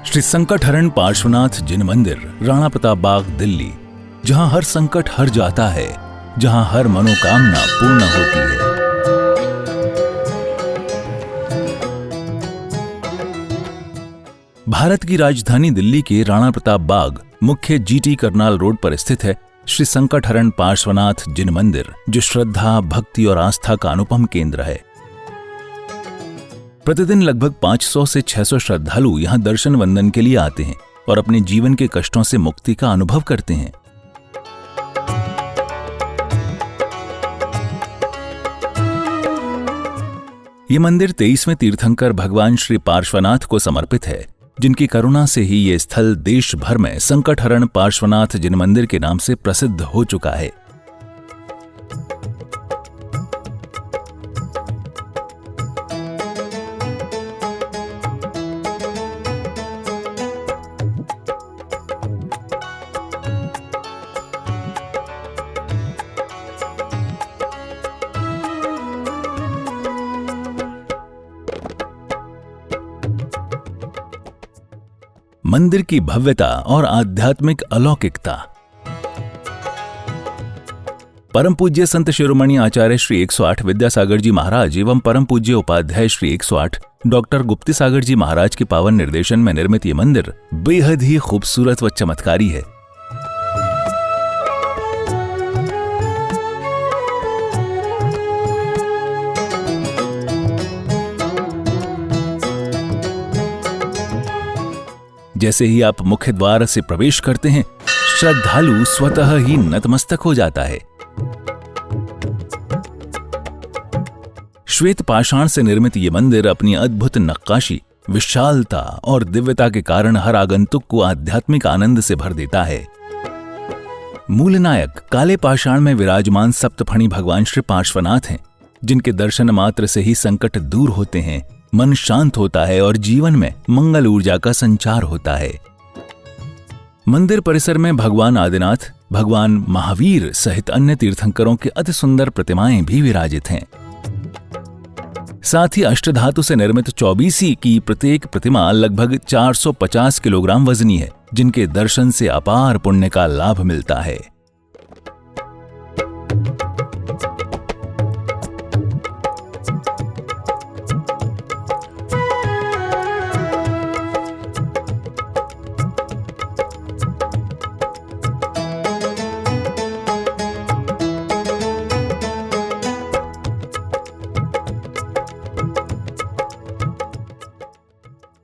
श्री संकटहरण पार्श्वनाथ जिन मंदिर, राणा प्रताप बाग, दिल्ली, जहां हर संकट हर जाता है, जहां हर मनोकामना पूर्ण होती है। भारत की राजधानी दिल्ली के राणा प्रताप बाग मुख्य जीटी करनाल रोड पर स्थित है श्री संकटहरण पार्श्वनाथ जिन मंदिर, जो श्रद्धा, भक्ति और आस्था का अनुपम केंद्र है। प्रतिदिन लगभग 500 से 600 श्रद्धालु यहां दर्शन वंदन के लिए आते हैं और अपने जीवन के कष्टों से मुक्ति का अनुभव करते हैं। ये मंदिर 23वें तीर्थंकर भगवान श्री पार्श्वनाथ को समर्पित है, जिनकी करुणा से ही ये स्थल देश भर में संकटहरण पार्श्वनाथ जिन मंदिर के नाम से प्रसिद्ध हो चुका है। मंदिर की भव्यता और आध्यात्मिक अलौकिकता। परम पूज्य संत शिरोमणि आचार्य श्री 108 विद्यासागर जी महाराज एवं परम पूज्य उपाध्याय श्री 108 डॉक्टर गुप्ती सागर जी महाराज के पावन निर्देशन में निर्मित ये मंदिर बेहद ही खूबसूरत व चमत्कारी है। जैसे ही आप मुख्य द्वार से प्रवेश करते हैं, श्रद्धालु स्वतः ही नतमस्तक हो जाता है। श्वेत पाषाण से निर्मित ये मंदिर अपनी अद्भुत नक्काशी, विशालता और दिव्यता के कारण हर आगंतुक को आध्यात्मिक आनंद से भर देता है। मूल नायक काले पाषाण में विराजमान सप्तफणी भगवान श्री पार्श्वनाथ हैं, जिनके दर्शन मात्र से ही संकट दूर होते हैं, मन शांत होता है और जीवन में मंगल ऊर्जा का संचार होता है। मंदिर परिसर में भगवान आदिनाथ, भगवान महावीर सहित अन्य तीर्थंकरों की अति सुंदर प्रतिमाएं भी विराजित हैं। साथ ही अष्टधातु से निर्मित 24 की प्रत्येक प्रतिमा लगभग 450 किलोग्राम वजनी है, जिनके दर्शन से अपार पुण्य का लाभ मिलता है।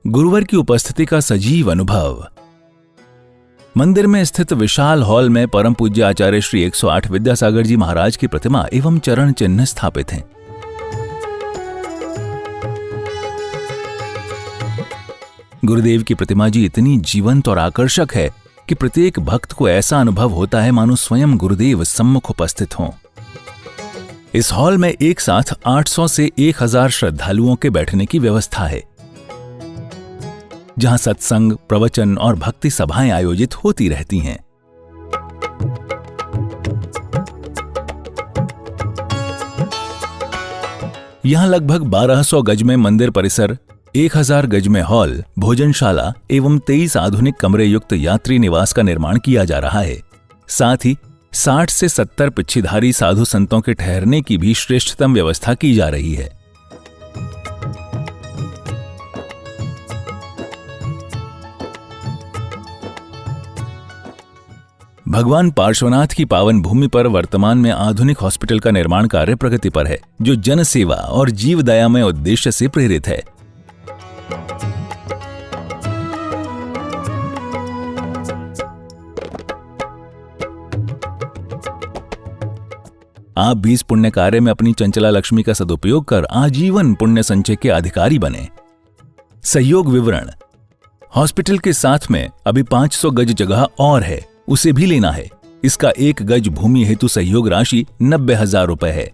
गुरुवर की उपस्थिति का सजीव अनुभव। मंदिर में स्थित विशाल हॉल में परम पूज्य आचार्य श्री 108 विद्यासागर जी महाराज की प्रतिमा एवं चरण चिन्ह स्थापित हैं। गुरुदेव की प्रतिमा जी इतनी जीवंत और आकर्षक है कि प्रत्येक भक्त को ऐसा अनुभव होता है मानो स्वयं गुरुदेव सम्मुख उपस्थित हों। इस हॉल में एक साथ 800 से 1000 श्रद्धालुओं के बैठने की व्यवस्था है, जहां सत्संग, प्रवचन और भक्ति सभाएं आयोजित होती रहती हैं। यहां लगभग 1200 गज में मंदिर परिसर, 1000 गज में हॉल, भोजनशाला एवं 23 आधुनिक कमरे युक्त यात्री निवास का निर्माण किया जा रहा है। साथ ही 60 से 70 पिच्छीधारी साधु संतों के ठहरने की भी श्रेष्ठतम व्यवस्था की जा रही है। भगवान पार्श्वनाथ की पावन भूमि पर वर्तमान में आधुनिक हॉस्पिटल का निर्माण कार्य प्रगति पर है, जो जन सेवा और जीव दयामय उद्देश्य से प्रेरित है। आप भी इस पुण्य कार्य में अपनी चंचला लक्ष्मी का सदुपयोग कर आजीवन पुण्य संचय के अधिकारी बने। सहयोग विवरण। हॉस्पिटल के साथ में अभी 500 गज जगह और है, उसे भी लेना है। इसका 1 गज भूमि हेतु सहयोग राशि 90,000 रुपए है।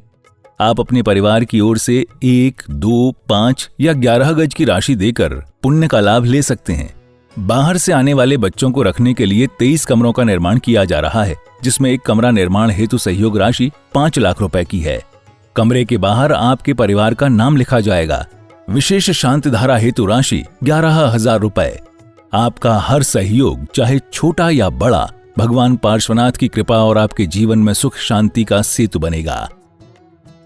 आप अपने परिवार की ओर से 1, 2, 5 या 11 गज की राशि देकर पुण्य का लाभ ले सकते हैं। बाहर से आने वाले बच्चों को रखने के लिए 23 कमरों का निर्माण किया जा रहा है, जिसमें एक कमरा निर्माण हेतु सहयोग राशि 5 लाख रुपए की है। कमरे के बाहर आपके परिवार का नाम लिखा जाएगा। विशेष शांति धारा हेतु राशि 11,000 रुपए। आपका हर सहयोग, चाहे छोटा या बड़ा, भगवान पार्श्वनाथ की कृपा और आपके जीवन में सुख शांति का सेतु बनेगा।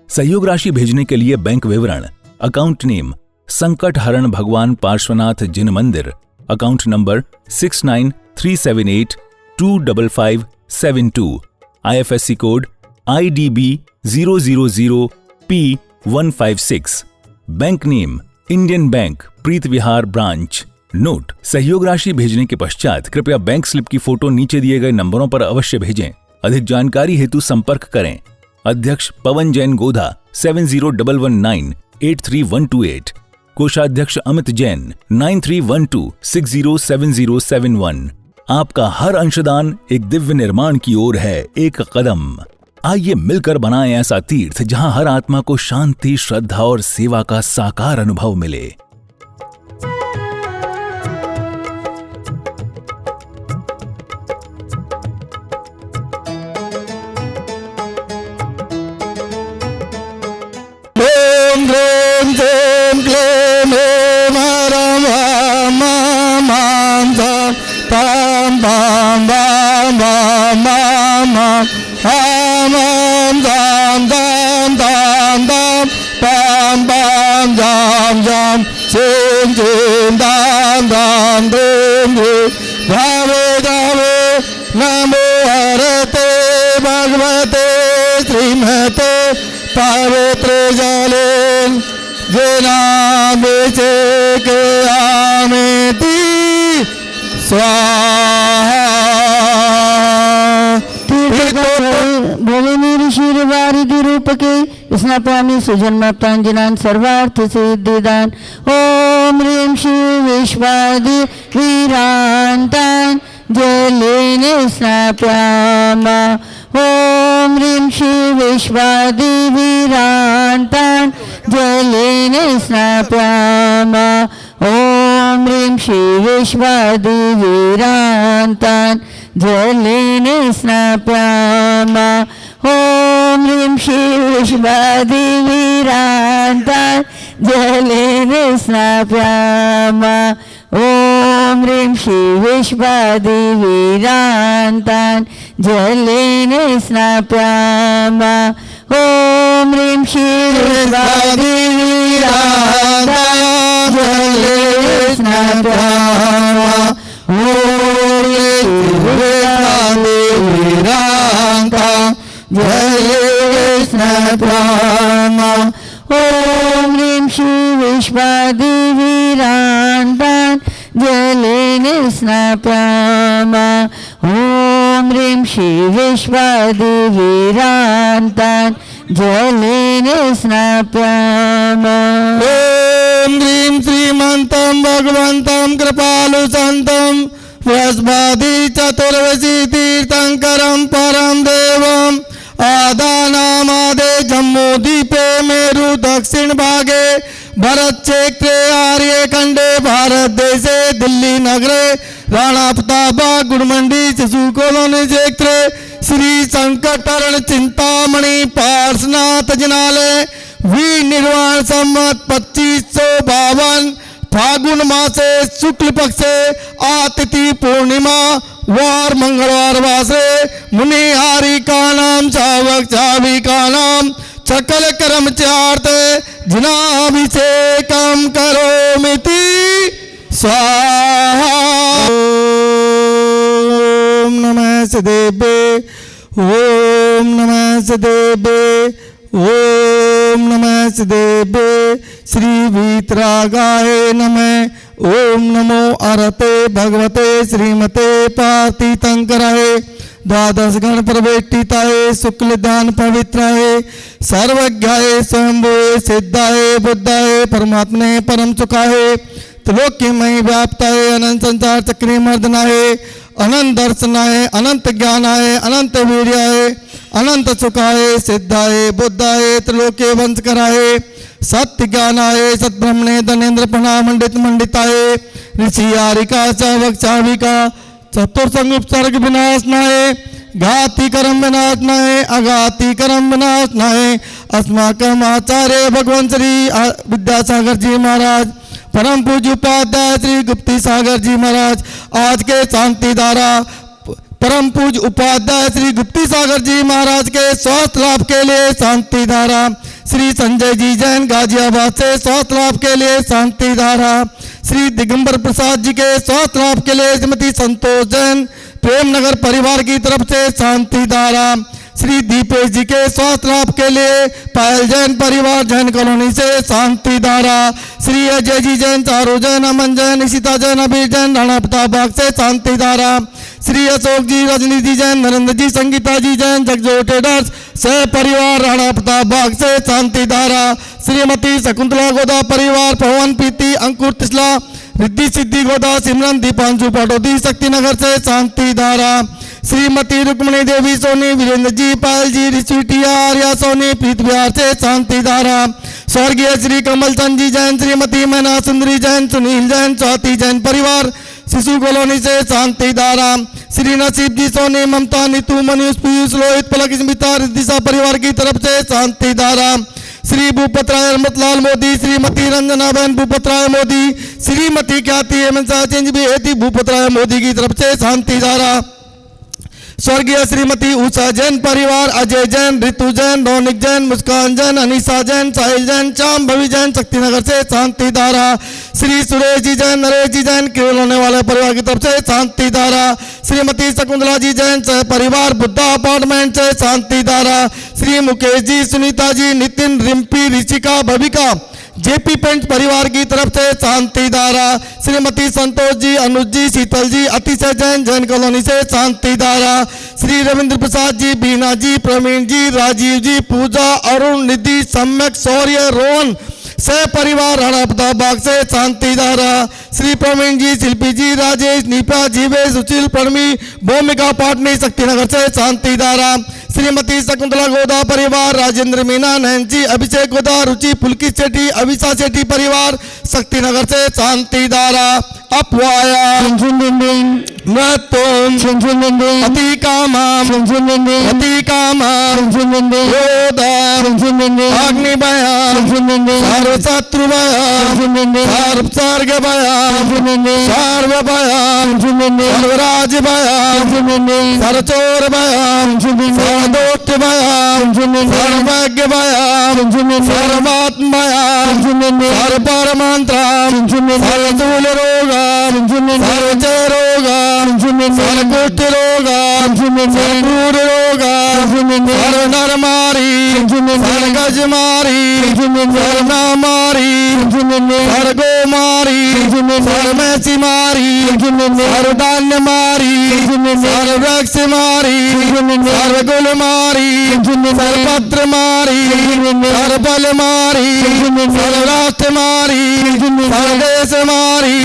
सहयोग राशि भेजने के लिए बैंक विवरण, अकाउंट नेम संकट हरण भगवान पार्श्वनाथ जिन मंदिर, account number 6937825572, IFSC code IDB 000P156, bank name Indian bank Preet Vihar branch. Note: सहयोग राशि भेजने के पश्चात कृपया बैंक स्लिप की फोटो नीचे दिए गए नंबरों पर अवश्य भेजें। अधिक जानकारी हेतु संपर्क करें अध्यक्ष पवन जैन गोधा 7011983128, कोषाध्यक्ष अमित जैन 9312607071। आपका हर अंशदान एक दिव्य निर्माण की ओर है एक कदम। आइए मिलकर बनाएं ऐसा तीर्थ जहां हर आत्मा को शांति, श्रद्धा और सेवा का साकार अनुभव मिले। नमो हरते भगवते श्रीमते पवित्र जले के आमेति स्वाहा। भगवान ऋषि वारिधि रूप के स्नापामी सुजन्म प्रांजनान सर्वार्थ सिद्धिदान। ओम ह्रीं श्री विश्वादि वीरांतान जलेन स्नाप्यामा। ओम ह्रीं श्री विश्वादि वीरांतान जलेन स्नाप्यामा। ओम ह्रीं श्री विश्वादि वीरांतान जलेन स्नाप्यामा। ओम ह्रीं श्री विश्वादि वीरांतान जलेन स्नाप्यामा। ओम ह्रीं श्री विश्वादि वीरांतान जलेन स्नाप्यामा। ओम ह्रीं श्री विश्वादि वीरांतान जलेन स्नाप्यामा। ओम ह्रीं श्री विश्वादि वीरांतान जलेन स्नाप्यामा। ओम ह्रीं श्री विश्वादि वीरांतान जलेन स्नाप्यामा। ओम ह्रीं श्रीमन्तं भगवन्तं कृपालु संतं वृषभादि चतुर्वशी तीर्थंकरं परम देवम् आदानामादे जम्मूद्वीपे मेरु दक्षिण भागे भरत क्षेत्रे आर्य खंडे भारत देशे दिल्ली नगरे राणा प्रतापा गुड़मंडी शिशु कॉलोनी क्षेत्रे श्री संकटहरण चिंतामणि पार्श्वनाथ जिनालय विनिर्वाण संवत 2552 फागुन मासे शुक्ल पक्षे आतिथि पूर्णिमा वार मंगलवार वासरे मुनिहारी का नाम चावक चावी का नाम सकल कर्म चार्थ जिनाभिषेकम करोमिति स्वाहा। ओम नमः सदेवे ओम नमः सदेवे ओम नमः सदेवे श्री वीतरागाय नमः। ओम नमो अरते भगवते श्रीमते पार्थितंकराय द्वादश गण प्रवेष्टिताय शुक्ल ध्यान पवित्राय सर्वज्ञाय स्वयंभुवे सिद्धाय बुद्धाय परमात्मने परम सुखाय त्रिलोक्यमय व्याप्ताय अनंत संसार चक्री मर्दनाय अनंत दर्शनाय अनंत ज्ञानाय अनंत वीर्याय अनंत सुखाय सिद्धाय बुद्धाय त्रिलोक्य वंश कराय सत्य ज्ञानाय सद्ब्रह्मणे धनेन्द्र प्रणा मंडित मंडिताय ऋषि आरिका चावक चाविका चतुर्संग उपसर्ग विनाशनाय घाती कर्म विनाशनाय अघाती कर्म विनाशनाय अस्माकम आचार्य भगवान श्री विद्यासागर जी महाराज परम पूज्य उपाध्याय श्री गुप्ती सागर जी महाराज आज के शांति धारा परम पूज्य उपाध्याय श्री गुप्ती सागर जी महाराज के स्वास्थ्य लाभ के लिए शांति धारा। श्री संजय जी जैन गाजियाबाद से स्वास्थ्य लाभ के लिए शांति धारा। श्री दिगंबर प्रसाद जी के स्वास्थ्य लाभ के लिए श्रीमती संतोष जैन प्रेम नगर परिवार की तरफ से शांति धारा। श्री दीपेश जी के स्वास्थ्य लाभ के लिए पायल जैन परिवार जैन कॉलोनी से शांति धारा। श्री अजय जी जैन, चारू जैन, अमन जैन, इशिता जैन, अबीर जैन, राणा प्रताप बाग से शांति धारा। श्री अशोक जी, रजनीति जैन, नरेंद्र जी, संगीता जी जैन, जगजो ट्रेडर्स सह परिवार राणा प्रताप बाग से शांति धारा। श्रीमती शकुंतला गोदा परिवार पवन प्रीति अंकुर तिसला रिद्धि सिद्धि गोदा सिमरन दीपांशु पाटोदी शक्तिनगर से शांति धारा। श्रीमती रुक्मणी देवी सोनी, वीरेंद्र जी, पायल जी, ऋषि आर्या सोनी प्रीत बिहार से शांति धारा। स्वर्गीय श्री कमल चंद जी जैन, श्रीमती मैना सुंदरी जैन, सुनील जैन, स्वाति जैन परिवार शिशु कॉलोनी से शांति धारा। श्री नसीब जी सोनी, ममता, नीतू, मनीष, पीयूष, रोहित, पलक, स्मिता, रिद्धिशा परिवार की तरफ से शांति धारा। श्री भूपत राय रमतलाल मोदी, श्रीमती रंजना बहन भूपत राय मोदी, श्रीमती ख्याति हेमंत चेंज भी हेती भूपत राय मोदी की तरफ से शांति धारा। स्वर्गीय श्रीमती उषा जैन परिवार अजय जैन, ऋतु जैन, रौनिक जैन, मुस्कान जैन, अनीसा जैन, साहिल जैन, चाम भवि जैन शक्तिनगर से शांति धारा। श्री सुरेश जी जैन, नरेश जी जैन केवल होने वाले परिवार की तरफ से शांति धारा। श्रीमती शकुंतला जी जैन सह परिवार बुद्धा अपार्टमेंट से शांति धारा। श्री मुकेश जी, सुनीता जी, नितिन, रिम्पी, ऋषिका, भविका जेपी पेंट परिवार की तरफ से शांति धारा। श्रीमती संतोष जी, अनुज जी, शीतल जी, अतिशय जैन जैन कॉलोनी से शांति धारा। श्री रविंद्र प्रसाद जी, बीना जी, प्रवीण जी, राजीव जी, पूजा, अरुण, निधि, सम्यक, शौर्य, रोहन सह परिवार राणा प्रताप बाग से शांति धारा। श्री प्रवीण जी, शिल्पी जी, राजेश, नीपा, जीवेश, सुशील, प्रणमी, भूमिका पाटनी शक्तिनगर से शांति धारा। श्रीमती शकुंतला गोदा परिवार राजेंद्र मीना, नैन्सी, अभिषेक गोदा, रुचि, पुलकित शेट्टी, अविशा शेट्टी परिवार शक्तिनगर से शांति धारा। अपवाया मृत्युम अति कामाम अति कामाम योदा अग्नि भयाम सर्व शत्रु भयाम सर्व सर्ग भयाम सर्व भयाम सर्वराज भयाम सर्वचोर भयाम सर्वदोष भयाम सर्वज्ञ भयाम सर्वात्म भयाम सर्वपरमंत्रम सर्वशूल रोगाम सर्वजय रोगाम सर्वकुष्ठ रोगाम सर्वक्रूर रोगाम सर्वनरमारी सर्वगजमारी सर्वनामारी सर्वगोमारी सर्वमैसीमारी सर्वधान्यमारी सर्ववृक्षमारी सर्वकुलमारी सर्वपत्रमारी सर्वफलमारी सर्वराष्ट्रमारी सर्वदेशमारी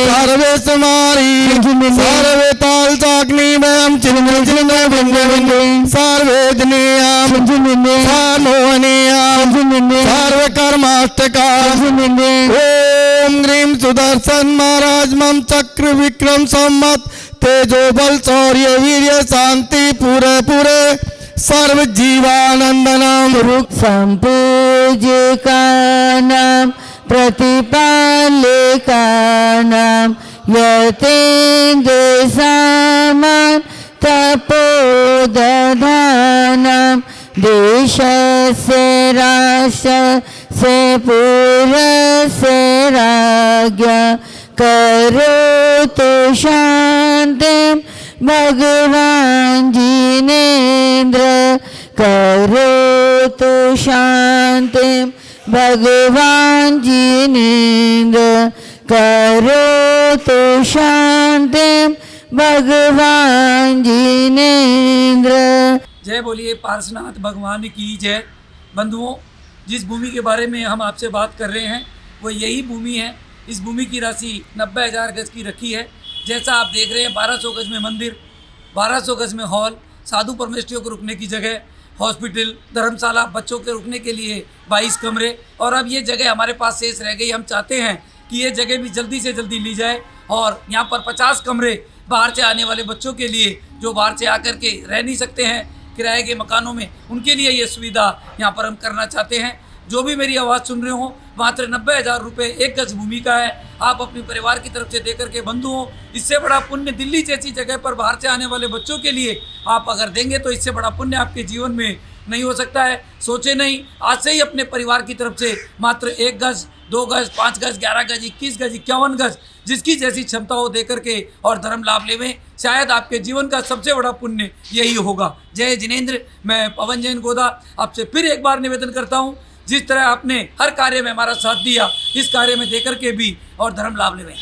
सर्वेशमारी सर्वेताल चाकनी में चिन्ह चिन्ह बिंदु बिंदु सर्वेदनीयाम सर्वमोहनीयाम सर्वकर्माष्टका ओम ग्रीम सुदर्शन महाराज मम चक्र विक्रम सम्मत तेजो बल शौर्य वीर्य शांति पूरे पूरे सर्व जीवानंदनम संपूजिका नाम प्रतिपालिका नाम यतेन्द्र सामान तपोदधानाम देशस्य राष्ट्र से पूर्वस्य राज्ञा करोतु शान्तिं भगवान् जिनेन्द्र करोतु शान्तिं भगवान् जिनेन्द्र करोतु शान्तिं भगवान् जिनेन्द्र। जय बोलिए पार्श्वनाथ भगवान की जय। बंधुओं, जिस भूमि के बारे में हम आपसे बात कर रहे हैं वो यही भूमि है। इस भूमि की राशि 90,000 गज की रखी है। जैसा आप देख रहे हैं 1200 गज में मंदिर, 1200 गज में हॉल, साधु परमेष्ठियों को रुकने की जगह, हॉस्पिटल, धर्मशाला, बच्चों के रुकने के लिए 22 कमरे। और अब ये जगह हमारे पास शेष रह गई। हम चाहते हैं कि ये जगह भी जल्दी से जल्दी ली जाए और यहाँ पर 50 कमरे बाहर से आने वाले बच्चों के लिए, जो बाहर से आकर के रह नहीं सकते हैं किराए के मकानों में, उनके लिए ये सुविधा यहाँ पर हम करना चाहते हैं। जो भी मेरी आवाज़ सुन रहे हो, मात्र 90,000 रुपये 1 गज भूमि का है। आप अपने परिवार की तरफ से देकर के बंधुओं, इससे बड़ा पुण्य दिल्ली जैसी जगह पर बाहर से आने वाले बच्चों के लिए आप अगर देंगे तो इससे बड़ा पुण्य आपके जीवन में नहीं हो सकता है। सोचे नहीं, आज से ही अपने परिवार की तरफ से मात्र 1 गज, 2 गज, 5 गज, 11 गज, 21 गज, 51 गज, जिसकी जैसी क्षमता हो दे करके और धर्म लाभ लेवें। शायद आपके जीवन का सबसे बड़ा पुण्य यही होगा। जय जिनेंद्र। मैं पवन जैन गोदा आपसे फिर एक बार निवेदन करता हूँ, जिस तरह आपने हर कार्य में हमारा साथ दिया, इस कार्य में देकर के भी और धर्म लाभ लेवें।